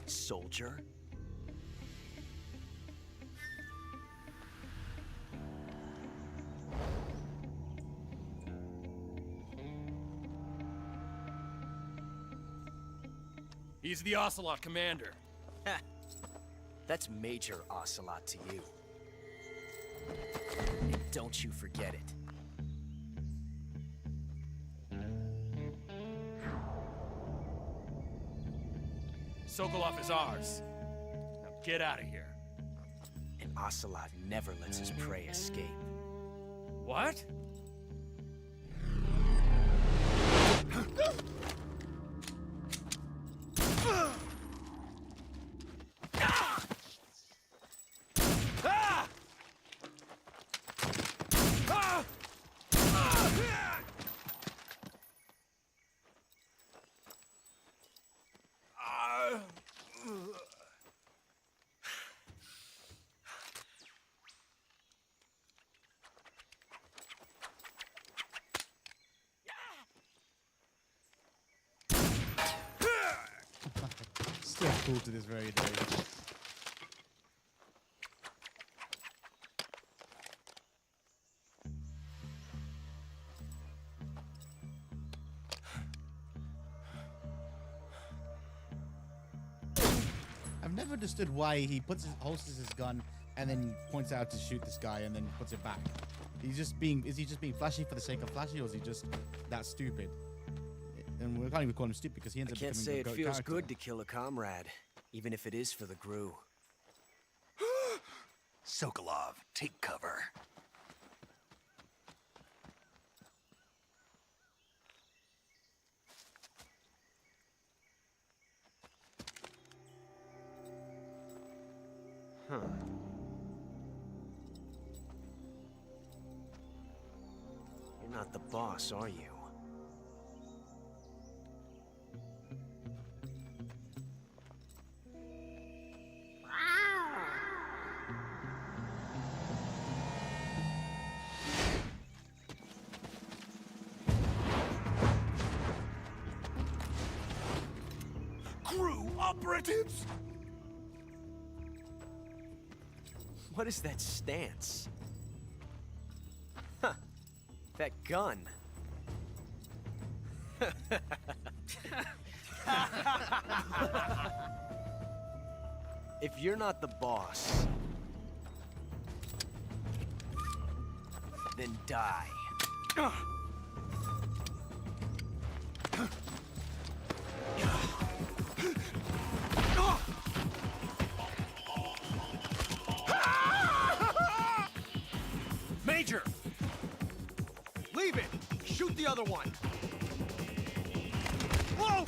Soldier? He's the Ocelot commander. Ha! That's Major Ocelot to you. And don't you forget it. Sokolov is ours. Now get out of here. And Ocelot never lets his prey escape. What? Still cool to this very day. I've never understood why he holsters his gun and then points out to shoot this guy and then puts it back. Is he just being flashy for the sake of flashy, or is he just that stupid? And we can't even call him stupid because he ends I up can't becoming say a it goat feels character. good to kill a comrade, even if it is for the GRU. Sokolov, take cover. Huh. You're not the boss, are you? GRU operatives? What is that stance? Huh. That gun. If you're not the boss, then die. Major! Leave it! Shoot the other one! Whoa!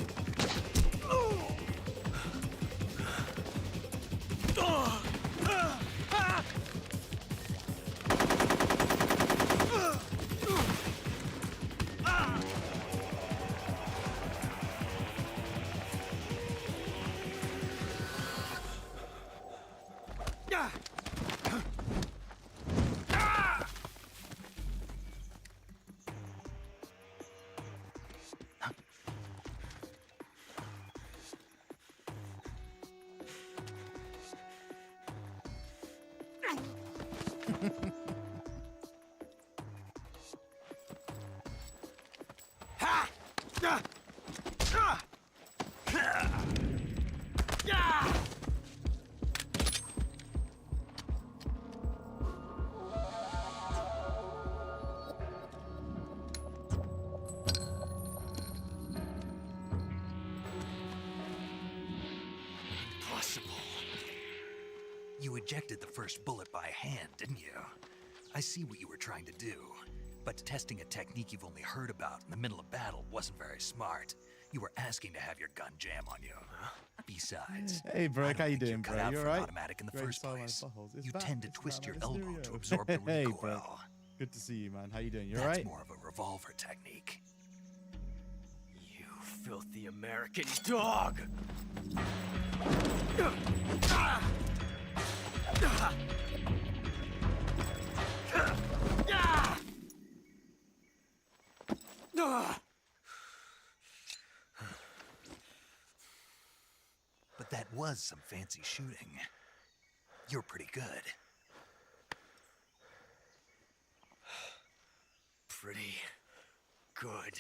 Impossible. You ejected the first bullet by hand, didn't you? I see what you were trying to do, but testing a technique you've only heard about in the middle of battle wasn't very smart. You were asking to have your gun jam on you. Besides, Hey, bro, I don't how you think doing, you're cut bro? out You for an alright? automatic in the Great first style, my place. buttholes. It's You back. tend to It's twist your back. It's elbow Neerio. to absorb the Hey, bro. recoil. Good to see you, man. How you doing? You That's alright? more of a revolver technique. You filthy American dog! But that was some fancy shooting. You're pretty good. Pretty good.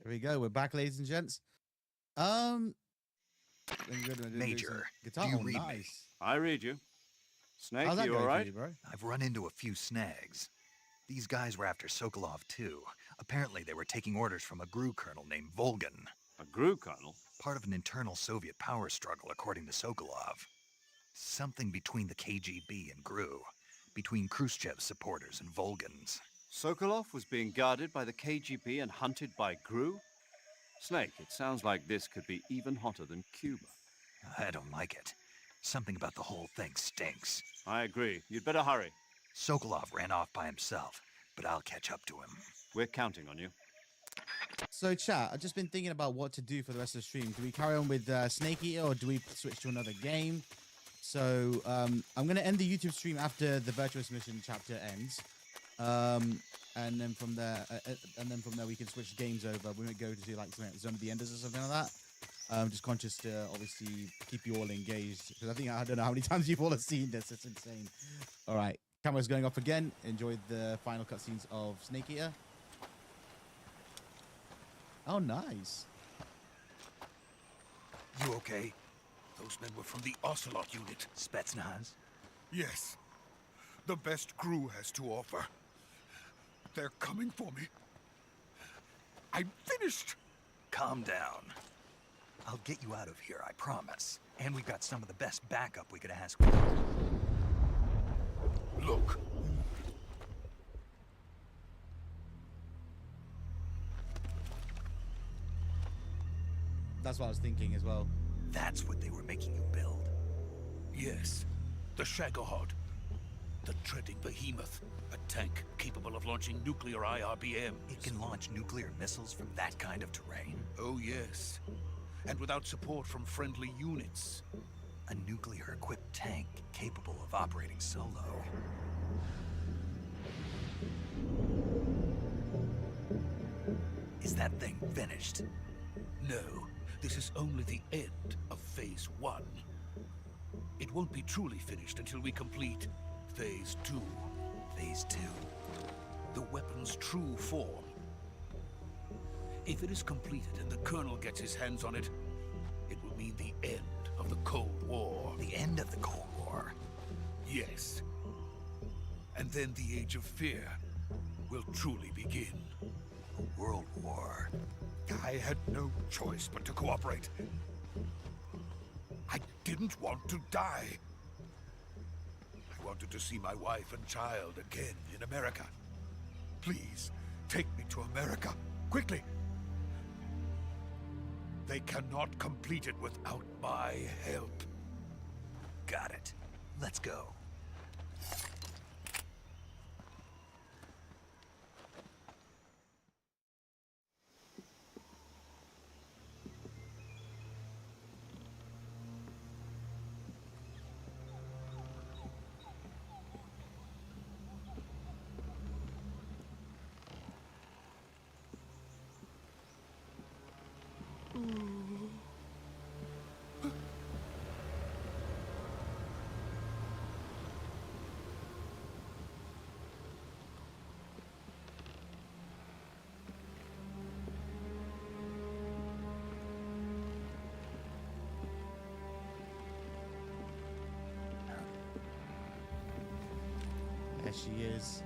Here we go. We're back, ladies and gents. Major, Guitar. do you Oh, read me? nice. I read you. Snake, How's that you going all for right? you, bro? I've run into a few snags. These guys were after Sokolov too. Apparently they were taking orders from a GRU colonel named Volgan. A GRU colonel? Part of an internal Soviet power struggle, according to Sokolov. Something between the KGB and GRU. Between Khrushchev's supporters and Volgan's. Sokolov was being guarded by the KGB and hunted by GRU? Snake, it sounds like this could be even hotter than Cuba. I don't like it. Something about the whole thing stinks. I agree. You'd better hurry. Sokolov ran off by himself, but I'll catch up to him. We're counting on you. So, chat, I've just been thinking about what to do for the rest of the stream. Do we carry on with Snake Eater or do we switch to another game? So, I'm going to end the YouTube stream after the Virtuous Mission chapter ends. And then from there, we can switch games over. We might go to do like something like Zone of the Enders or something like that. Just conscious to obviously keep you all engaged because I think I don't know how many times you've all have seen this. It's insane. All right, camera's going off again. Enjoy the final cutscenes of Snake Eater. Oh, nice. You okay? Those men were from the Ocelot unit. Spetsnaz? Yes. The best GRU has to offer. They're coming for me. I'm finished. Calm down. I'll get you out of here, I promise. And we've got some of the best backup we could ask for. Look. That's what I was thinking as well. That's what they were making you build. Yes. The Shagohod. The treading behemoth. A tank capable of launching nuclear IRBMs. It can launch nuclear missiles from that kind of terrain. Oh, yes. And without support from friendly units. A nuclear-equipped tank capable of operating solo. Is that thing finished? No, this is only the end of Phase 1. It won't be truly finished until we complete Phase 2. Phase 2. The weapon's true form. If it is completed and the Colonel gets his hands on it, it will mean the end of the Cold War. The end of the Cold War? Yes. And then the Age of Fear will truly begin. A world war. I had no choice but to cooperate. I didn't want to die. I wanted to see my wife and child again in America. Please, take me to America, quickly. They cannot complete it without my help. Got it. Let's go. There she is.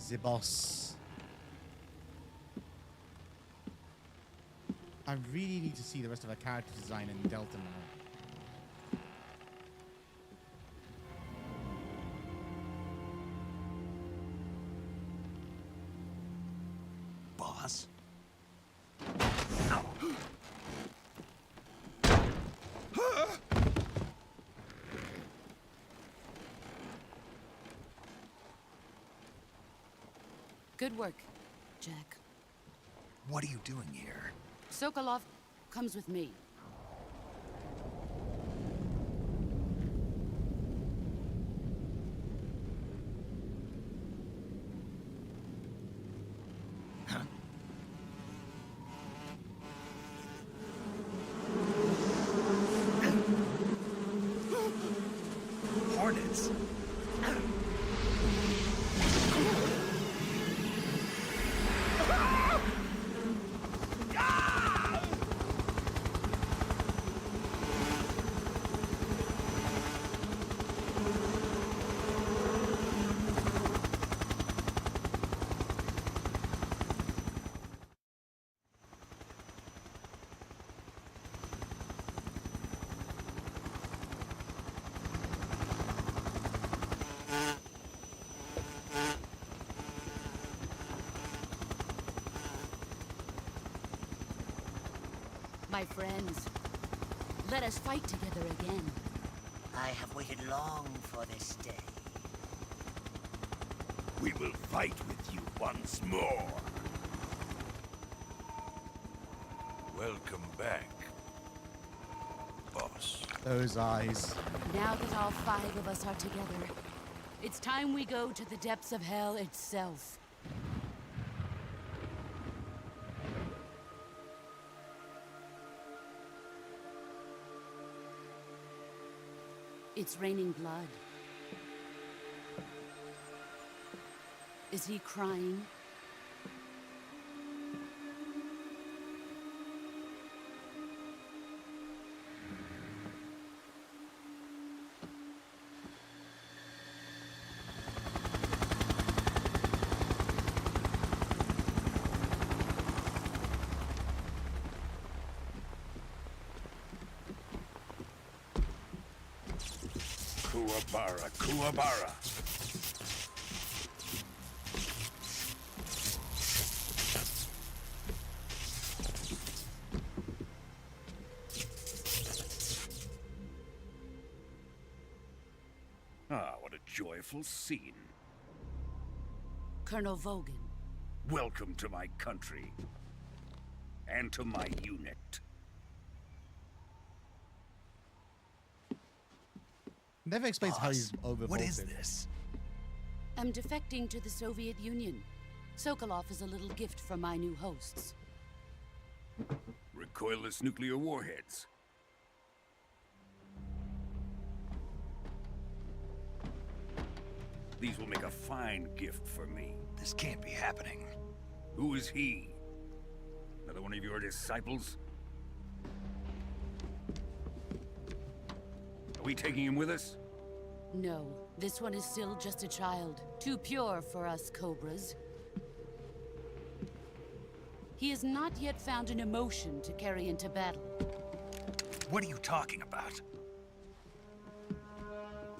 The boss. I really need to see the rest of her character design in Delta now. Boss? Good work, Jack. What are you doing here? Sokolov comes with me. Hornets? My friends, let us fight together again. I have waited long for this day. We will fight with you once more. Welcome back, boss. Those eyes. Now that all 5 of us are together, it's time we go to the depths of hell itself. It's raining blood. Is he crying? Kuwabara, Kuwabara. Ah, what a joyful scene. Colonel Vogan. Welcome to my country. And to my unit. Never explains how he's Boss, over. what is this? I'm defecting to the Soviet Union. Sokolov is a little gift from my new hosts. Recoilless nuclear warheads. These will make a fine gift for me. This can't be happening. Who is he? Another one of your disciples? Are we taking him with us? No, this one is still just a child. Too pure for us Cobras. He has not yet found an emotion to carry into battle. What are you talking about?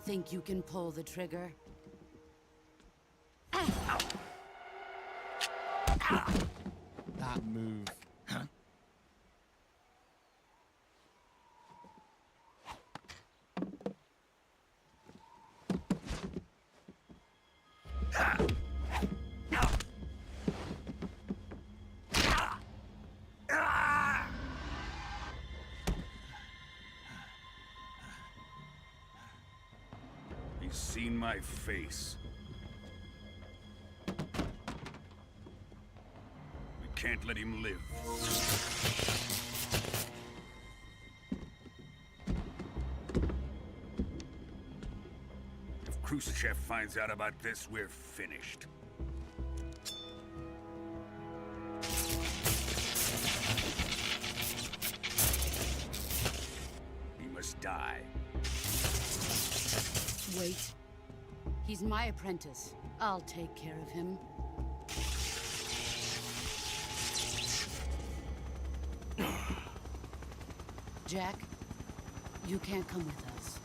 Think you can pull the trigger? That move. Huh? He's seen my face. We can't let him live. If Khrushchev finds out about this, we're finished. He must die. Wait. He's my apprentice. I'll take care of him. Jack, you can't come with us.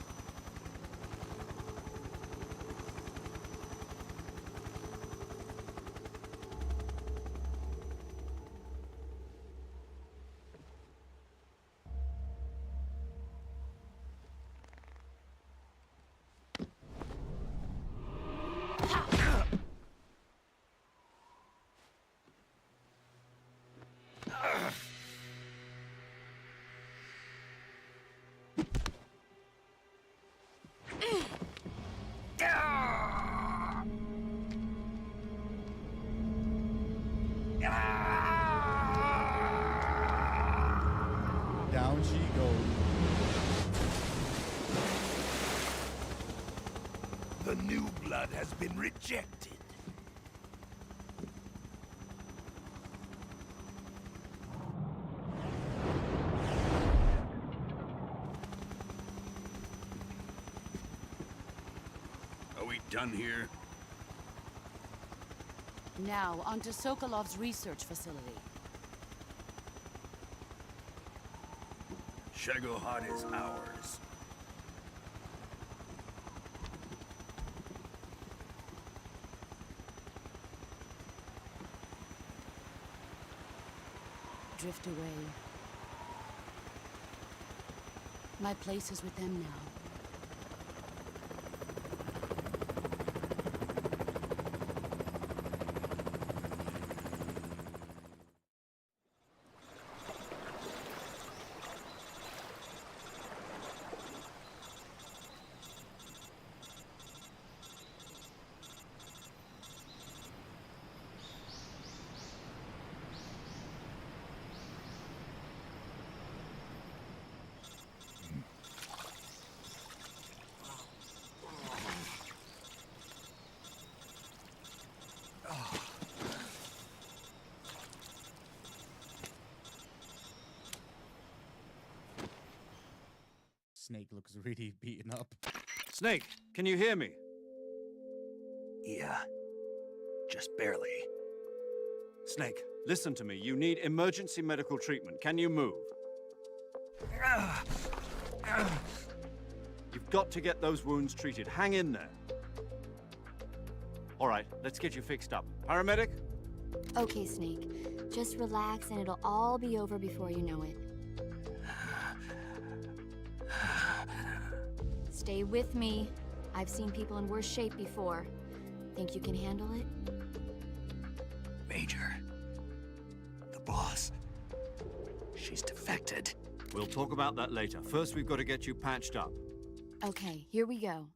Down she goes. The new blood has been rejected. Are we done here? Now, onto Sokolov's research facility. Shagohod is ours. Drift away. My place is with them now. Snake looks really beaten up. Snake, can you hear me? Yeah. Just barely. Snake, listen to me. You need emergency medical treatment. Can you move? You've got to get those wounds treated. Hang in there. All right, let's get you fixed up. Paramedic? Okay, Snake. Just relax and it'll all be over before you know it. Stay with me. I've seen people in worse shape before. Think you can handle it? Major. The boss. She's defected. We'll talk about that later. First, we've got to get you patched up. Okay, here we go.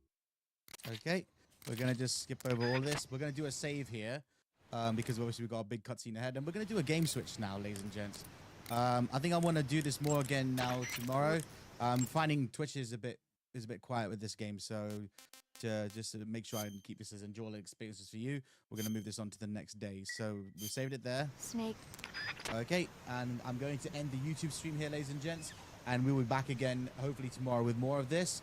Okay, we're gonna just skip over all this. We're gonna do a save here. because obviously we've got a big cutscene ahead, and we're going to do a game switch now, ladies and gents. I think I want to do this more again now tomorrow. Finding Twitch is a bit quiet with this game, so just to make sure I can keep this as enjoyable experiences for you, we're going to move this on to the next day. So we saved it there. Snake. Okay, and I'm going to end the YouTube stream here, ladies and gents, and we'll be back again hopefully tomorrow with more of this.